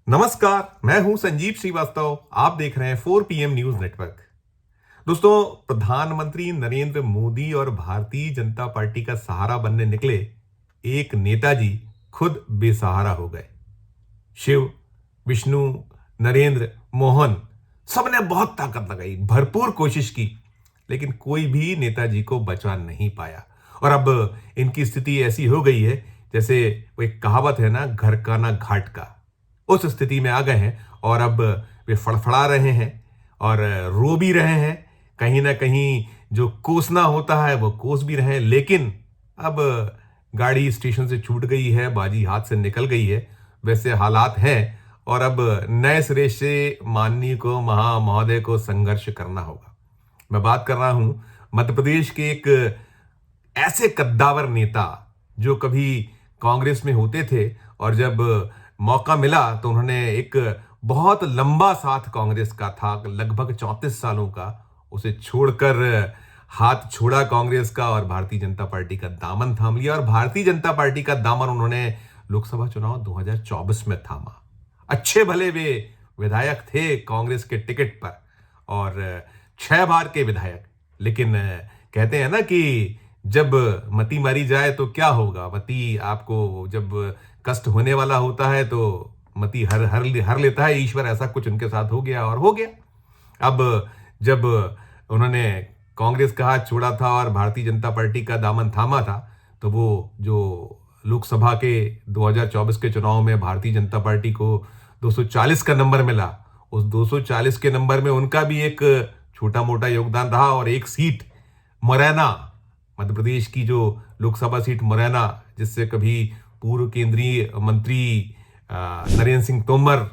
नमस्कार, मैं हूं संजीव श्रीवास्तव। आप देख रहे हैं 4 PM न्यूज नेटवर्क। दोस्तों, प्रधानमंत्री नरेंद्र मोदी और भारतीय जनता पार्टी का सहारा बनने निकले एक नेताजी खुद बेसहारा हो गए। शिव, विष्णु, नरेंद्र, मोहन सबने बहुत ताकत लगाई, भरपूर कोशिश की, लेकिन कोई भी नेताजी को बचा नहीं पाया। और अब इनकी स्थिति ऐसी हो गई है जैसे वो एक कहावत है ना, घर का ना घाट का। उस स्थिति में आ गए हैं और अब वे फड़फड़ा रहे हैं और रो भी रहे हैं। कहीं ना कहीं जो कोसना होता है वो कोस भी रहे हैं, लेकिन अब गाड़ी स्टेशन से छूट गई है, बाजी हाथ से निकल गई है, वैसे हालात हैं। और अब नए सिरे से माननीय को, महोदय को संघर्ष करना होगा। मैं बात कर रहा हूं मध्य प्रदेश के एक ऐसे कद्दावर नेता जो कभी कांग्रेस में होते थे और जब मौका मिला तो उन्होंने एक बहुत लंबा साथ कांग्रेस का था, लगभग 34 सालों का, उसे छोड़कर हाथ छोड़ा कांग्रेस का और भारतीय जनता पार्टी का दामन थाम लिया। और भारतीय जनता पार्टी का दामन उन्होंने लोकसभा चुनाव 2024 में थामा। अच्छे भले वे विधायक थे कांग्रेस के टिकट पर और 6 बार के विधायक, लेकिन कहते हैं ना कि जब मती मारी जाए तो क्या होगा। मती आपको जब कष्ट होने वाला होता है तो मती हर हर हर लेता है ईश्वर। ऐसा कुछ उनके साथ हो गया और हो गया। अब जब उन्होंने कांग्रेस का हाथ छोड़ा था और भारतीय जनता पार्टी का दामन थामा था, तो वो जो लोकसभा के 2024 के चुनाव में भारतीय जनता पार्टी को 240 का नंबर मिला, उस 240 के नंबर में उनका भी एक छोटा मोटा योगदान रहा। और एक सीट मुरैना, मध्य प्रदेश की जो लोकसभा सीट मुरैना, जिससे कभी पूर्व केंद्रीय मंत्री नरेंद्र सिंह तोमर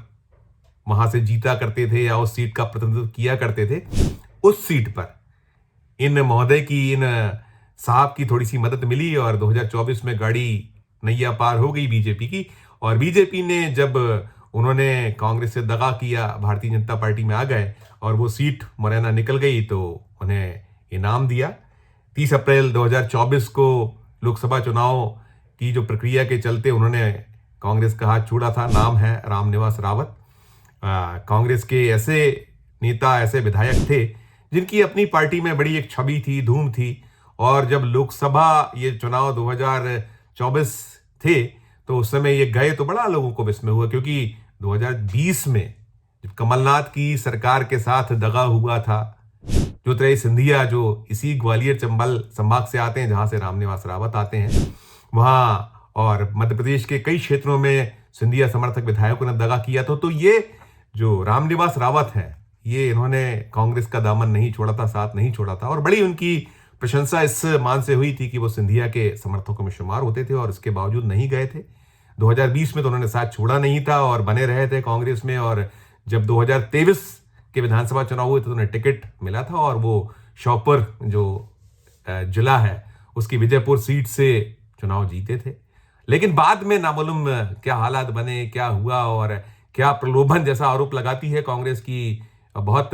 वहां से जीता करते थे या उस सीट का प्रतिनिधित्व किया करते थे, उस सीट पर इन महोदय की, इन साहब की थोड़ी सी मदद मिली और 2024 में गाड़ी नैया पार हो गई बीजेपी की। और बीजेपी ने जब उन्होंने कांग्रेस से दगा किया, भारतीय जनता पार्टी में आ गए और वो सीट मुरैना निकल गई, तो उन्हें इनाम दिया। 30 अप्रैल 2024 को लोकसभा चुनाव की जो प्रक्रिया के चलते उन्होंने कांग्रेस का हाथ छोड़ा था। नाम है रामनिवास रावत। कांग्रेस के ऐसे नेता, ऐसे विधायक थे जिनकी अपनी पार्टी में बड़ी एक छवि थी, धूम थी। और जब लोकसभा ये चुनाव 2024 थे तो उस समय ये गए तो बड़ा लोगों को विस्मय हुआ, क्योंकि 2020 में जब कमलनाथ की सरकार के साथ दगा हुआ था, ज्योतिरादित्य सिंधिया जो इसी ग्वालियर चंबल संभाग से आते हैं जहां से रामनिवास रावत आते हैं, वहां और मध्य प्रदेश के कई क्षेत्रों में सिंधिया समर्थक विधायकों ने दगा किया था। तो ये जो रामनिवास रावत हैं, ये इन्होंने कांग्रेस का दामन नहीं छोड़ा था, साथ नहीं छोड़ा था। और बड़ी उनकी प्रशंसा इस मान से हुई थी कि वो सिंधिया के समर्थकों में शुमार होते थे और इसके बावजूद नहीं गए थे। 2020 में तो उन्होंने साथ छोड़ा नहीं था और बने रहे थे कांग्रेस में। और जब 2023 के विधानसभा चुनाव हुए तो उन्हें टिकट मिला था और वो श्योपुर जो जिला है उसकी विजयपुर सीट से चुनाव जीते थे। लेकिन बाद में नामालूम क्या हालात बने, क्या हुआ और क्या प्रलोभन जैसा आरोप लगाती है कांग्रेस की बहुत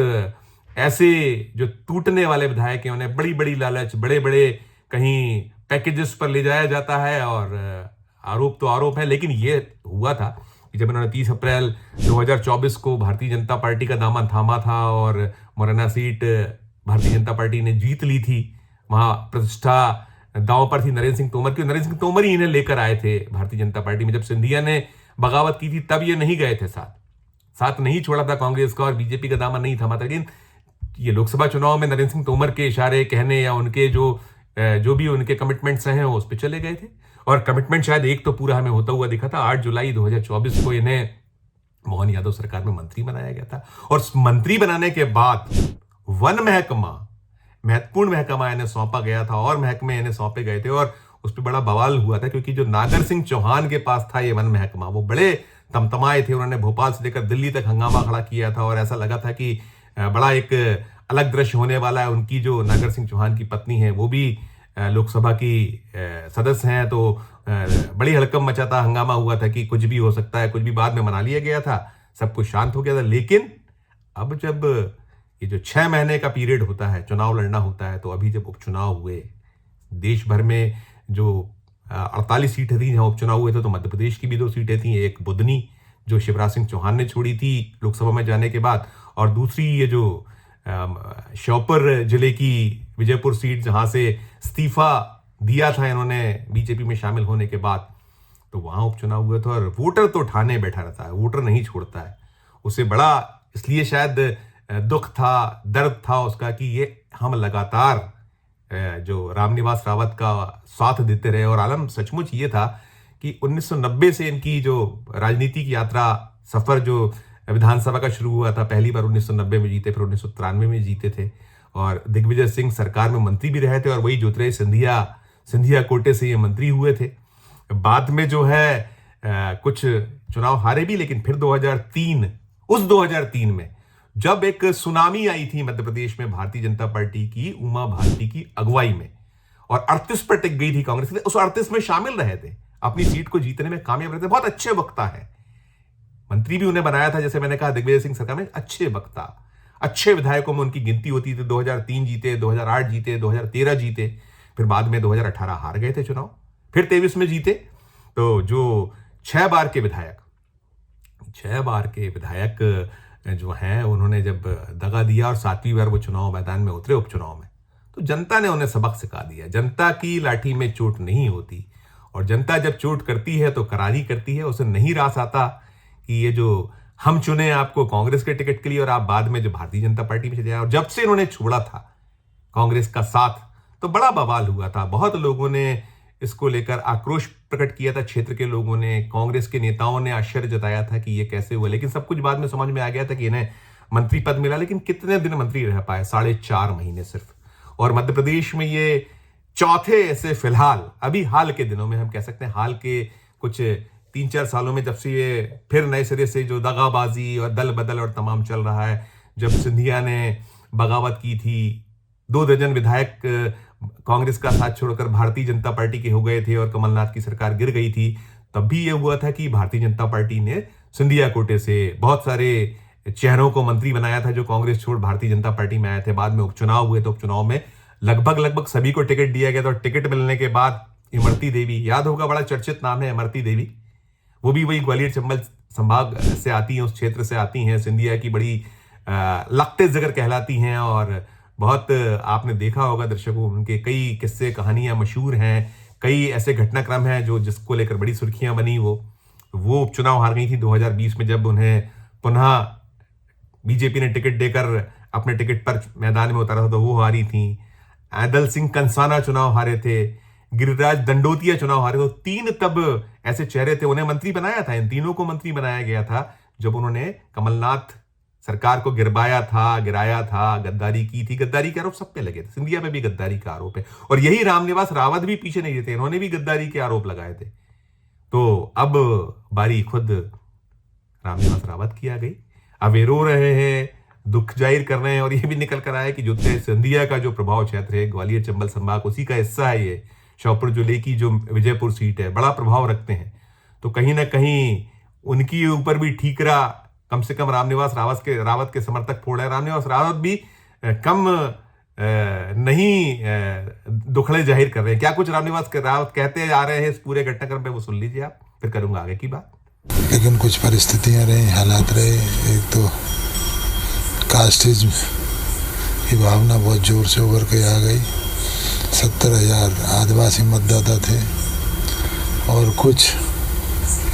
ऐसे जो टूटने वाले विधायक हैं, उन्हें बड़ी बड़ी लालच, बड़े बड़े कहीं पैकेजेस पर ले जाया जाता है। और आरोप तो आरोप है, लेकिन ये हुआ था कि जब उन्होंने 30 अप्रैल 2024 को भारतीय जनता पार्टी का दामन थामा था और मुरैना सीट भारतीय जनता पार्टी ने जीत ली थी, वहां प्रतिष्ठा दांव पर थी नरेंद्र सिंह तोमर की। नरेंद्र सिंह तोमर ही इन्हें लेकर आए थे भारतीय जनता पार्टी में। जब सिंधिया ने बगावत की थी तब ये नहीं गए थे, साथ नहीं छोड़ा था कांग्रेस का और बीजेपी का दामन नहीं थामा था। लेकिन ये लोकसभा चुनाव में नरेंद्र सिंह तोमर के इशारे, कहने या उनके जो भी उनके कमिटमेंट्स हैं उस पर चले गए थे। और कमिटमेंट शायद एक तो पूरा हमें होता हुआ दिखा था। 8 जुलाई 2024 को इन्हें मोहन यादव सरकार में मंत्री बनाया गया था और मंत्री बनाने के बाद वन महकमा, महत्वपूर्ण महकमा इन्हें सौंपा गया था और महकमे इन्हें सौंपे गए थे। और उस पर बड़ा बवाल हुआ था क्योंकि जो नागर सिंह चौहान के पास था ये वन महकमा, वो बड़े तमतमाए थे। उन्होंने भोपाल से लेकर दिल्ली तक हंगामा खड़ा किया था और ऐसा लगा था कि बड़ा एक अलग दृश्य होने वाला है। उनकी जो नागर सिंह चौहान की पत्नी है वो भी लोकसभा की सदस्य हैं, तो बड़ी हड़कंप मचा था, हंगामा हुआ था कि कुछ भी हो सकता है, कुछ भी। बाद में मना लिया गया था, सब कुछ शांत हो गया था। लेकिन अब जब ये जो 6 महीने का पीरियड होता है, चुनाव लड़ना होता है, तो अभी जब उपचुनाव हुए देश भर में, जो 48 सीटें थी जहां उपचुनाव हुए थे, तो मध्य प्रदेश की भी 2 सीटें थी, एक बुदनी जो शिवराज सिंह चौहान ने छोड़ी थी लोकसभा में जाने के बाद, और दूसरी ये जो श्योपुर जिले की विजयपुर सीट जहां से इस्तीफा दिया था इन्होंने बीजेपी में शामिल होने के बाद, तो वहां उपचुनाव हुए थे। और वोटर तो ठाणे बैठा रहता है, वोटर नहीं छोड़ता है। उसे बड़ा इसलिए शायद दुख था, दर्द था उसका कि ये हम लगातार जो रामनिवास रावत का साथ देते रहे। और आलम सचमुच ये था कि 1990 से इनकी जो राजनीति की यात्रा सफर जो विधानसभा का शुरू हुआ था, पहली बार 1990 में जीते, फिर 1993 में जीते थे, और दिग्विजय सिंह सरकार में मंत्री भी रहे थे, और वही ज्योतिरादित्य सिंधिया कोटे से ये मंत्री हुए थे। बाद में जो है कुछ चुनाव हारे भी, लेकिन फिर 2003 में जब एक सुनामी आई थी मध्य प्रदेश में भारतीय जनता पार्टी की, उमा भारती की अगुवाई में, और 38 पर टिक गई थी कांग्रेस, उस 38 में शामिल रहे थे, अपनी सीट को जीतने में कामयाब रहे थे। बहुत अच्छे वक्ता है, मंत्री भी उन्हें बनाया था, जैसे मैंने कहा दिग्विजय सिंह सरकार में। अच्छे वक्ता, अच्छे विधायकों में उनकी गिनती होती थी। 2003 जीते, 2008 जीते, 2013 जीते, फिर बाद में 2018 हार गए थे चुनाव, फिर 23 में जीते। तो जो 6 बार के विधायक जो हैं, उन्होंने जब दगा दिया और 7वीं बार वो चुनाव मैदान में उतरे उपचुनाव में, तो जनता ने उन्हें सबक सिखा दिया। जनता की लाठी में चोट नहीं होती, और जनता जब चोट करती है तो करारी करती है। उसे नहीं रास आता कि ये जो हम चुने आपको कांग्रेस के टिकट के लिए, और आप बाद में जो भारतीय जनता पार्टी में चले जाए। और जब से इन्होंने छोड़ा था कांग्रेस का साथ, तो बड़ा बवाल हुआ था। बहुत लोगों ने इसको लेकर आक्रोश प्रकट किया था, क्षेत्र के लोगों ने, कांग्रेस के नेताओं ने आश्चर्य जताया था कि ये कैसे हुआ। लेकिन सब कुछ बाद में समझ में आ गया था कि इन्हें मंत्री पद मिला, लेकिन कितने दिन मंत्री रह पाए? 4.5 महीने सिर्फ। और मध्य प्रदेश में ये चौथे ऐसे, फिलहाल अभी हाल के दिनों में हम कह सकते हैं, हाल के कुछ 3-4 सालों में, जब से ये फिर नए सिरे से जो दगाबाजी और दल बदल और तमाम चल रहा है, जब सिंधिया ने बगावत की थी, 2 दर्जन विधायक कांग्रेस का साथ छोड़कर भारतीय जनता पार्टी के हो गए थे, और कमलनाथ की सरकार गिर गई थी, तब भी ये हुआ था कि भारतीय जनता पार्टी ने सिंधिया कोटे से बहुत सारे चेहरों को मंत्री बनाया था जो कांग्रेस छोड़ भारतीय जनता पार्टी में आए थे। बाद में उपचुनाव हुए, तो उपचुनाव में लगभग सभी को टिकट दिया गया था। और टिकट मिलने के बाद इमरती देवी, याद होगा, बड़ा चर्चित नाम है इमरती देवी, वो भी वही ग्वालियर चंबल संभाग से आती हैं, उस क्षेत्र से आती हैं। सिंधिया की बड़ी लखते जिगर कहलाती हैं, और बहुत आपने देखा होगा दर्शकों, उनके कई किस्से कहानियां मशहूर हैं, कई ऐसे घटनाक्रम हैं जो जिसको लेकर बड़ी सुर्खियां बनी। वो उपचुनाव हार गई थी 2020 में, जब उन्हें पुनः बीजेपी ने टिकट देकर अपने टिकट पर मैदान में उतारा था, तो वो हारी थी। ऐदल सिंह कंसाना चुनाव हारे थे, गिरिराज दंडोतिया चुनाव हारे। तो 3 तब ऐसे चेहरे थे, उन्हें मंत्री बनाया था, इन तीनों को मंत्री बनाया गया था जब उन्होंने कमलनाथ सरकार को गिराया था, गद्दारी की थी। गद्दारी के आरोप सब पे लगे थे, सिंधिया पे भी गद्दारी का आरोप है, और यही रामनिवास रावत भी पीछे नहीं थे, इन्होंने भी गद्दारी के आरोप लगाए थे। तो अब बारी खुद रामनिवास रावत की आ गई। अब वे रो रहे हैं, दुख जाहिर कर रहे हैं, और ये भी निकल कर आया कि ज्योतिरादित्य सिंधिया का जो प्रभाव क्षेत्र है ग्वालियर चंबल संभाग, उसी का हिस्सा है ये। श्योपुर जिले की जो विजयपुर सीट है, बड़ा प्रभाव रखते हैं। तो कहीं ना कहीं उनकी ऊपर भी ठीकरा कम से कम रामनिवास रावत के समर्थक फोड़ रहे हैं। रामनिवास रावत भी कम नहीं दुखड़े जाहिर कर रहे हैं। क्या कुछ रामनिवास रावत कहते आ रहे हैं इस पूरे घटनाक्रम पे, वो सुन लीजिए आप, फिर करूंगा आगे की बात। लेकिन कुछ परिस्थितियां रही, हालात रहे। एक तो कास्टिज्म की भावना बहुत जोर से उभर के आ गई। 70,000 आदिवासी मतदाता थे, और कुछ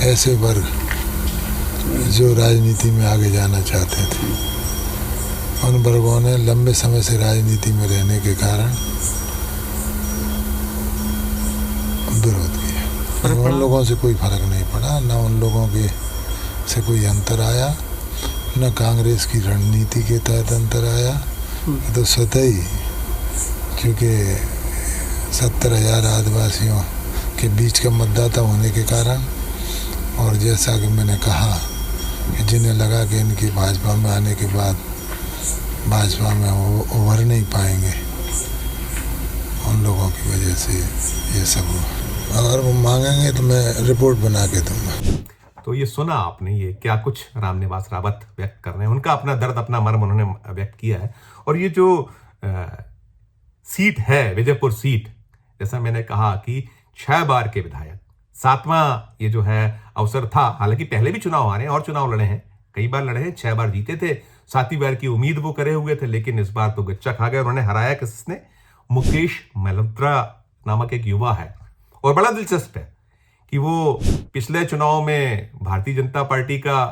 ऐसे वर्ग जो राजनीति में आगे जाना चाहते थे, उन वर्गों ने लंबे समय से राजनीति में रहने के कारण विरोध किया। उन लोगों से कोई फर्क नहीं पड़ा, न उन लोगों के से कोई अंतर आया, न कांग्रेस की रणनीति के तहत अंतर आया। तो स्वतः ही, क्योंकि 70,000 आदिवासियों के बीच का मतदाता होने के कारण, और जैसा कि मैंने कहा कि जिन्हें लगा कि इनकी भाजपा में आने के बाद भाजपा में वो उभर नहीं पाएंगे, उन लोगों की वजह से ये सब हुआ। अगर वो मांगेंगे तो मैं रिपोर्ट बना के दूंगा। तो ये सुना आपने, ये क्या कुछ रामनिवास रावत व्यक्त कर रहे हैं, उनका अपना दर्द, अपना मर्म उन्होंने व्यक्त किया है। और ये जो सीट है विजयपुर सीट, जैसा मैंने कहा कि 6 बार के विधायक, 7वां ये जो है अवसर था। हालांकि पहले भी चुनाव हारे और चुनाव लड़े हैं, कई बार लड़े हैं, 6 बार जीते थे, 7वीं बार की उम्मीद वो करे हुए थे, लेकिन इस बार तो गच्चा खा गए। उन्होंने हराया किसने? मुकेश मल्होत्रा नामक एक युवा है। और बड़ा दिलचस्प है कि वो पिछले चुनाव में भारतीय जनता पार्टी का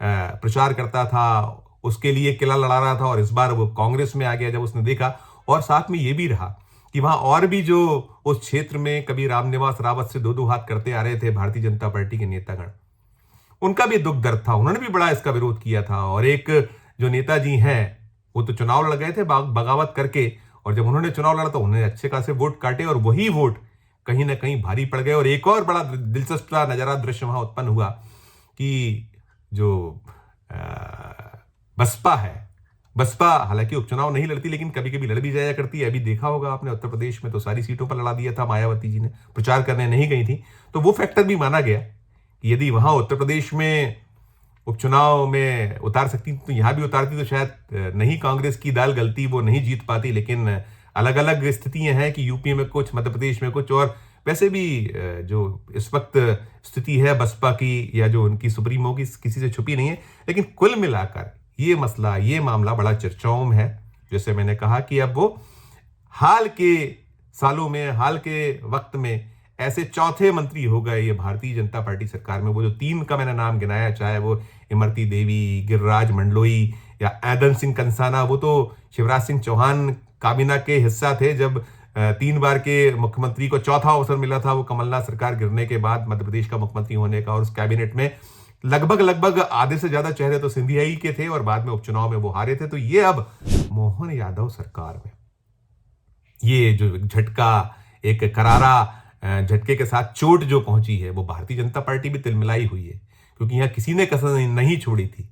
प्रचार करता था, उसके लिए किला लड़ा रहा था, और इस बार वो कांग्रेस में आ गया जब उसने देखा। और साथ में ये भी रहा कि वहां और भी जो उस क्षेत्र में कभी रामनिवास रावत से दो हाथ करते आ रहे थे भारतीय जनता पार्टी के नेतागण, उनका भी दुख दर्द था, उन्होंने भी बड़ा इसका विरोध किया था। और एक जो नेताजी हैं वो तो चुनाव लड़ गए थे बगावत करके, और जब उन्होंने चुनाव लड़ा तो उन्होंने अच्छे खासे वोट काटे, और वही वोट कहीं ना कहीं भारी पड़ गए। और एक और बड़ा दिलचस्प नजारा दृश्य वहां उत्पन्न हुआ कि जो बसपा है, बसपा हालांकि उपचुनाव नहीं लड़ती, लेकिन कभी कभी लड़ भी जाया करती है। अभी देखा होगा आपने, उत्तर प्रदेश में तो सारी सीटों पर लड़ा दिया था मायावती जी ने, प्रचार करने नहीं गई थी। तो वो फैक्टर भी माना गया कि यदि वहां उत्तर प्रदेश में उपचुनाव में उतार सकती तो यहां भी उतारती, तो शायद नहीं कांग्रेस की दाल गलती, वो नहीं जीत पाती। लेकिन अलग अलग स्थितियां हैं कि यूपी में कुछ, मध्य प्रदेश में कुछ, और वैसे भी जो इस वक्त स्थिति है बसपा की या जो उनकी सुप्रीमो की, किसी से छुपी नहीं है। लेकिन कुल मिलाकर ये मसला, ये मामला बड़ा चर्चाओं में है। जैसे मैंने कहा कि अब वो हाल के सालों में, हाल के वक्त में ऐसे चौथे मंत्री हो गए ये भारतीय जनता पार्टी सरकार में। वो जो 3 का मैंने नाम गिनाया, चाहे वो इमरती देवी, गिरिराज मंडलोई या ऐदन सिंह कंसाना, वो तो शिवराज सिंह चौहान काबीना के हिस्सा थे जब 3 बार के मुख्यमंत्री को चौथा अवसर मिला था, वो कमलनाथ सरकार गिरने के बाद मध्य प्रदेश का मुख्यमंत्री होने का। और उस कैबिनेट में लगभग आधे से ज्यादा चेहरे तो सिंधिया ही के थे, और बाद में उपचुनाव में वो हारे थे। तो ये अब मोहन यादव सरकार में ये जो झटका, एक करारा झटके के साथ चोट जो पहुंची है, वो भारतीय जनता पार्टी भी तिलमिलाई हुई है, क्योंकि यहां किसी ने कसर नहीं छोड़ी थी।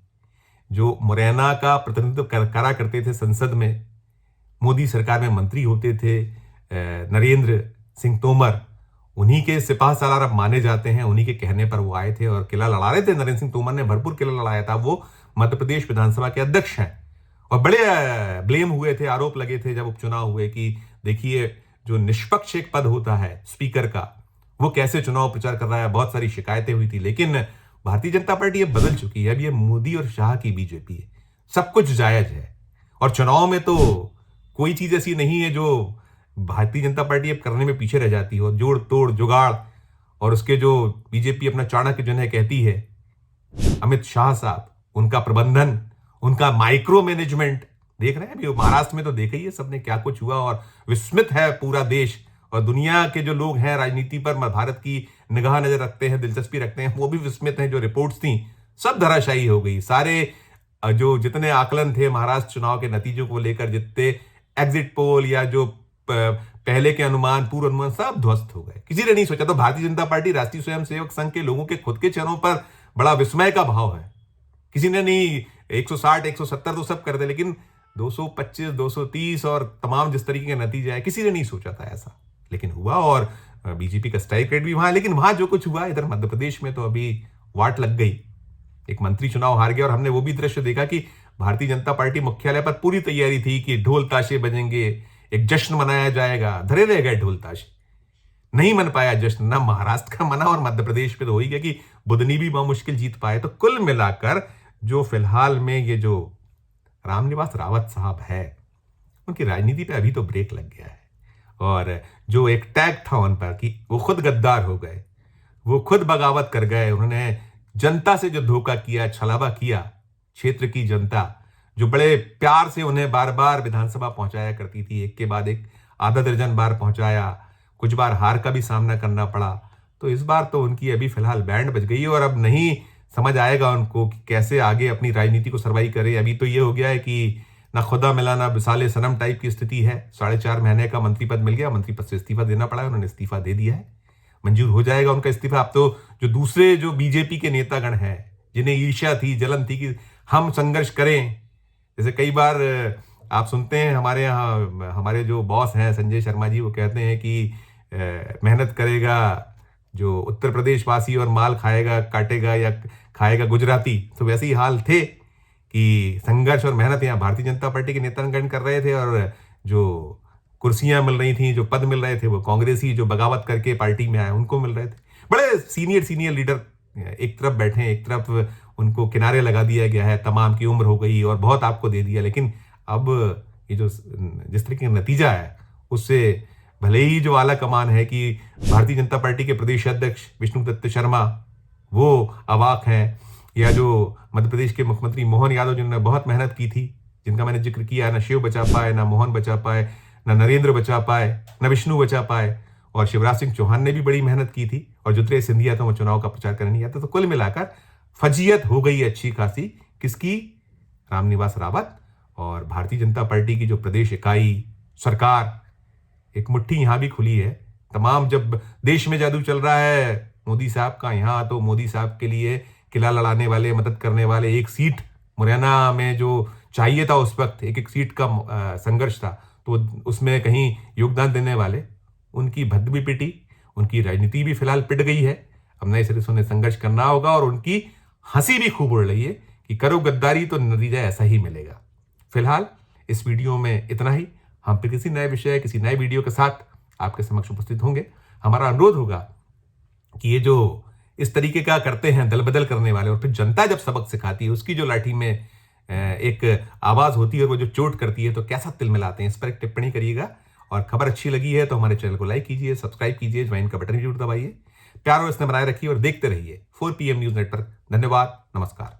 जो मुरैना का प्रतिनिधित्व करा करते थे संसद में, मोदी सरकार में मंत्री होते थे नरेंद्र सिंह तोमर, उन्हीं के सिपाह सालार अब माने जाते हैं, उन्हीं के कहने पर वो आए थे और किला लड़ा रहे थे। नरेंद्र सिंह तोमर ने भरपूर किला लड़ाया था। वो मध्य प्रदेश विधानसभा के अध्यक्ष हैं, और बड़े ब्लेम हुए थे, आरोप लगे थे जब उपचुनाव हुए कि देखिए जो निष्पक्ष एक पद होता है स्पीकर का, वो कैसे चुनाव प्रचार कर रहा है, बहुत सारी शिकायतें हुई थी। लेकिन भारतीय जनता पार्टी अब बदल चुकी है, अब ये मोदी और शाह की बीजेपी है, सब कुछ जायज है। और चुनाव में तो कोई चीज ऐसी नहीं है जो भारतीय जनता पार्टी अब करने में पीछे रह जाती हो। जोड़ तोड़ जुगाड़, और उसके जो बीजेपी अपना चाणक्य जिन्हें कहती है, अमित शाह साहब, उनका प्रबंधन, उनका माइक्रो मैनेजमेंट देख रहे हैं। अभी महाराष्ट्र में तो देखा ही है सबने क्या कुछ हुआ, और विस्मित है पूरा देश। और दुनिया के जो लोग हैं राजनीति पर, भारत की निगाह नजर रखते हैं, दिलचस्पी रखते हैं, वो भी विस्मित हैं। जो रिपोर्ट्स थी सब धराशायी हो गई। सारे जो जितने आकलन थे महाराष्ट्र चुनाव के नतीजों को लेकर, जितने एग्जिट पोल या जो पहले के अनुमान, पूर्व अनुमान, सब ध्वस्त हो गए। किसी ने नहीं सोचा। तो भारतीय जनता पार्टी, राष्ट्रीय स्वयंसेवक संघ के लोगों के खुद के चेहरों पर बड़ा विस्मय का भाव है। किसी ने नहीं 160, 170 तो सब कर दे, लेकिन 225, 230 और तमाम जिस तरीके के नतीजे आए, किसी ने नहीं सोचा था ऐसा, लेकिन हुआ। और बीजेपी का स्ट्राइक रेट भी वहां, लेकिन वहां जो कुछ हुआ इधर मध्य प्रदेश में तो अभी वाट लग गई। एक मंत्री चुनाव हार गया, और हमने वो भी दृश्य देखा कि भारतीय जनता पार्टी मुख्यालय पर पूरी तैयारी थी कि ढोल ताशे बजेंगे, एक जश्न मनाया जाएगा। धरे रह गए ढोल ताशे, नहीं मन पाया जश्न, ना महाराष्ट्र का मना, और मध्य प्रदेश में तो हो ही गया कि बुदनी भी बहुत मुश्किल जीत पाए। तो कुल मिलाकर जो फिलहाल में ये जो रामनिवास रावत साहब है, उनकी राजनीति पे अभी तो ब्रेक लग गया है। और जो एक टैग था उन पर कि वो खुद गद्दार हो गए, वो खुद बगावत कर गए, उन्होंने जनता से जो धोखा किया, छलावा किया, क्षेत्र की जनता जो बड़े प्यार से उन्हें बार बार विधानसभा पहुंचाया करती थी, एक के बाद एक आधा दर्जन बार पहुंचाया, कुछ बार हार का भी सामना करना पड़ा। तो इस बार तो उनकी अभी फिलहाल बैंड बज गई है, और अब नहीं समझ आएगा उनको कि कैसे आगे अपनी राजनीति को सर्वाइव करे। अभी तो ये हो गया है कि ना खुदा मिला ना बिसाले सनम टाइप की स्थिति है। 4.5 महीने का मंत्री पद मिल गया, मंत्री पद से इस्तीफा देना पड़ा है, उन्होंने इस्तीफा दे दिया है, मंजूर हो जाएगा उनका इस्तीफा। अब तो जो दूसरे जो बीजेपी के नेतागण हैं, जिन्हें ईर्ष्या थी, जलन थी कि हम संघर्ष करें, जैसे कई बार आप सुनते हैं हमारे यहाँ हमारे जो बॉस हैं संजय शर्मा जी, वो कहते हैं कि मेहनत करेगा जो उत्तर प्रदेश वासी और माल खाएगा काटेगा या खाएगा गुजराती। तो वैसे ही हाल थे कि संघर्ष और मेहनत यहाँ भारतीय जनता पार्टी के नेतागण कर रहे थे, और जो कुर्सियां मिल रही थी, जो पद मिल रहे थे, वो कांग्रेसी जो बगावत करके पार्टी में आए उनको मिल रहे थे। बड़े सीनियर लीडर एक तरफ बैठे हैं, एक तरफ उनको किनारे लगा दिया गया है, तमाम की उम्र हो गई और बहुत आपको दे दिया। लेकिन अब ये जो जिस तरीके का नतीजा है उससे भले ही जो आला कमान है कि भारतीय जनता पार्टी के प्रदेश अध्यक्ष विष्णुदत्त शर्मा वो अवाक हैं, या जो मध्य प्रदेश के मुख्यमंत्री मोहन यादव जिन्होंने बहुत मेहनत की थी, जिनका मैंने जिक्र किया, ना शिव बचा पाए, ना मोहन बचा पाए, ना नरेंद्र बचा पाए, ना विष्णु बचा पाए, और शिवराज सिंह चौहान ने भी बड़ी मेहनत की थी, और ज्योतिरादित्य सिंधिया तो वो चुनाव का प्रचार करने नहीं आता। तो कुल मिलाकर फजीयत हो गई अच्छी खासी किसकी? रामनिवास रावत और भारतीय जनता पार्टी की जो प्रदेश इकाई सरकार। एक मुट्ठी यहां भी खुली है। तमाम जब देश में जादू चल रहा है मोदी साहब का, यहां तो मोदी साहब के लिए किला लड़ाने वाले, मदद करने वाले, एक सीट मुरैना में जो चाहिए था उस वक्त, एक सीट का संघर्ष था, तो उसमें कहीं योगदान देने वाले, उनकी भद्द भी पिटी, उनकी राजनीति भी फिलहाल पिट गई है। अब नए सिरे से उन्हें संघर्ष करना होगा, और उनकी हंसी भी खूब उड़ रही है कि करो गद्दारी तो नतीजा ऐसा ही मिलेगा। फिलहाल इस वीडियो में इतना ही। हम फिर किसी नए विषय, किसी नए वीडियो के साथ आपके समक्ष उपस्थित होंगे। हमारा अनुरोध होगा कि ये जो इस तरीके का करते हैं दल बदल करने वाले, और फिर जनता जब सबक सिखाती है, उसकी जो लाठी में एक आवाज होती है और वो जो चोट करती है, तो कैसा तिल मिलाते हैं, इस पर एक टिप्पणी करिएगा। और खबर अच्छी लगी है तो हमारे चैनल को लाइक कीजिए, सब्सक्राइब कीजिए, ज्वाइन का बटन जरूर दबाइए। प्यार और स्नेह बनाए रखिए और देखते रहिए 4 PM न्यूज नेटवर्क। धन्यवाद, नमस्कार।